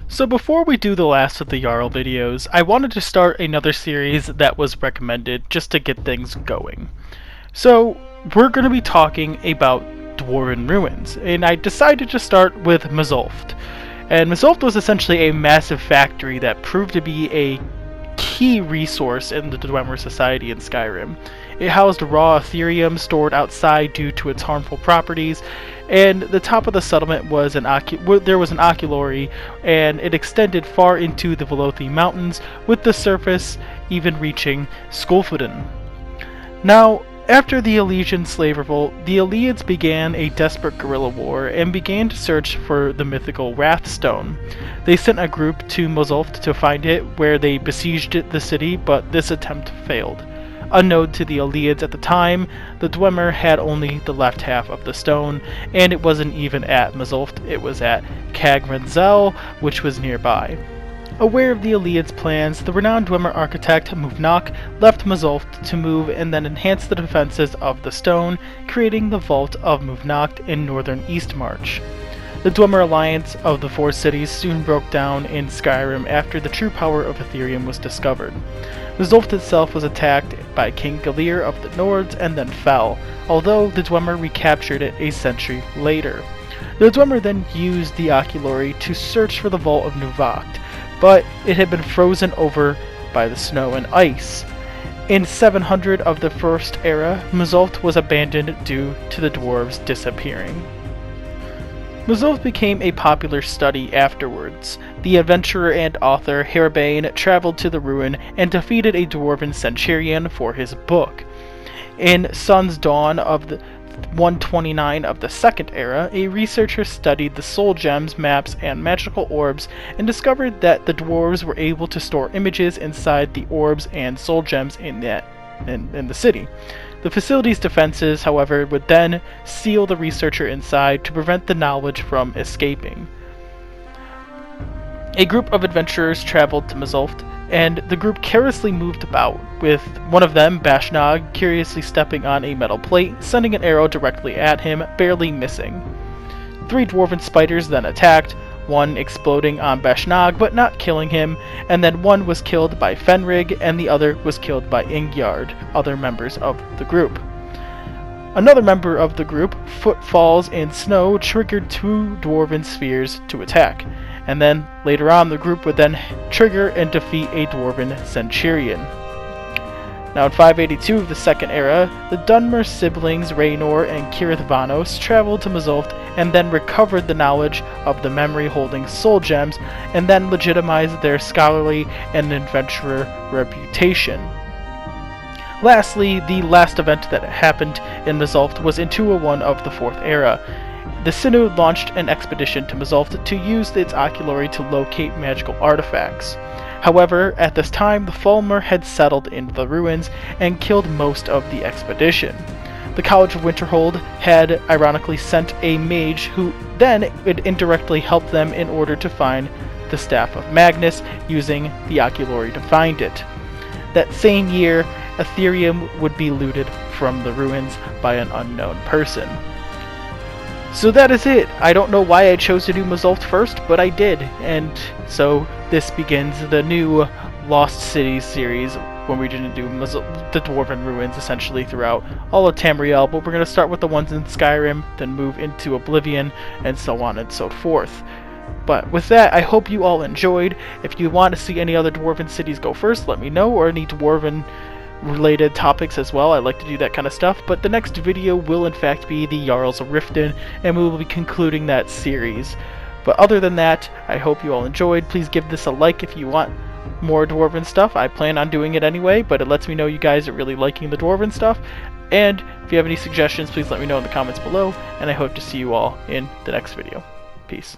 So before we do the last of the Jarl videos, I wanted to start another series that was recommended just to get things going. So we're going to be talking about Dwarven ruins, and I decided to start with Mzulft. And Mzulft was essentially a massive factory that proved to be a key resource in the Dwemer society in Skyrim. It housed raw Ethereum stored outside due to its harmful properties, and the top of the settlement was there was an oculory, and it extended far into the Velothi Mountains, with the surface even reaching Skulfudin. Now, after the Elysian slave revolt, the Eliads began a desperate guerrilla war and began to search for the mythical Wrathstone. They sent a group to Mzulft to find it, where they besieged the city, but this attempt failed. Unknown to the Eliads at the time, the Dwemer had only the left half of the stone, and it wasn't even at Mzulft, it was at Cagrenzel, which was nearby. Aware of the Eliads' plans, the renowned Dwemer architect Muvnak left Mzulft to move and then enhance the defenses of the stone, creating the Vault of Muvnak in northern Eastmarch. The Dwemer alliance of the four cities soon broke down in Skyrim after the true power of Ethereum was discovered. Mzulft itself was attacked by King Galir of the Nords and then fell, although the Dwemer recaptured it a century later. The Dwemer then used the oculory to search for the Vault of Nuvakt, but it had been frozen over by the snow and ice. In 700 of the First Era, Mzulft was abandoned due to the dwarves disappearing. Mzulft became a popular study afterwards. The adventurer and author Herbane traveled to the ruin and defeated a dwarven centurion for his book. In Sun's Dawn of the 129 of the Second Era, a researcher studied the soul gems, maps, and magical orbs and discovered that the dwarves were able to store images inside the orbs and soul gems in the city. The facility's defenses, however, would then seal the researcher inside to prevent the knowledge from escaping. A group of adventurers traveled to Mzulft, and the group carelessly moved about, with one of them, Bashnag, curiously stepping on a metal plate, sending an arrow directly at him, barely missing. 3 dwarven spiders then attacked, one exploding on Bashnag but not killing him, and then one was killed by Fenrig and the other was killed by Ingyard, other members of the group. Another member of the group, Footfalls in Snow, triggered 2 dwarven spheres to attack, and then later on the group would then trigger and defeat a dwarven centurion. Now in 582 of the Second Era, the Dunmer siblings Raynor and Kirith Vanos traveled to Mzulft and then recovered the knowledge of the memory-holding soul gems and then legitimized their scholarly and adventurer reputation. Lastly, the last event that happened in Mzulft was in 201 of the Fourth Era. The Synod launched an expedition to Mzulft to use its oculory to locate magical artifacts. However, at this time, the Falmer had settled into the ruins and killed most of the expedition. The College of Winterhold had ironically sent a mage who then would indirectly help them in order to find the Staff of Magnus, using the oculory to find it. That same year, Ethereum would be looted from the ruins by an unknown person. So that is it. I don't know why I chose to do Mzulft first, but I did, and so this begins the new Lost Cities series, when we're going to do the Dwarven ruins essentially throughout all of Tamriel, but we're going to start with the ones in Skyrim, then move into Oblivion, and so on and so forth. But with that, I hope you all enjoyed. If you want to see any other Dwarven cities go first, let me know, or any Dwarven related topics as well. I like to do that kind of stuff, but the next video will in fact be the Jarls of Riften, and we will be concluding that series. But other than that, I hope you all enjoyed. Please give this a like if you want more Dwarven stuff. I plan on doing it anyway, but it lets me know you guys are really liking the Dwarven stuff. And if you have any suggestions, please let me know in the comments below, and I hope to see you all in the next video. Peace.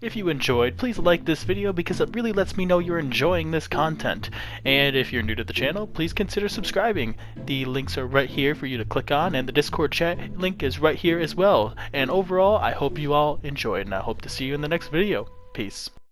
If you enjoyed, please like this video because it really lets me know you're enjoying this content. And if you're new to the channel, please consider subscribing. The links are right here for you to click on, and the Discord chat link is right here as well. And overall, I hope you all enjoyed, and I hope to see you in the next video. Peace.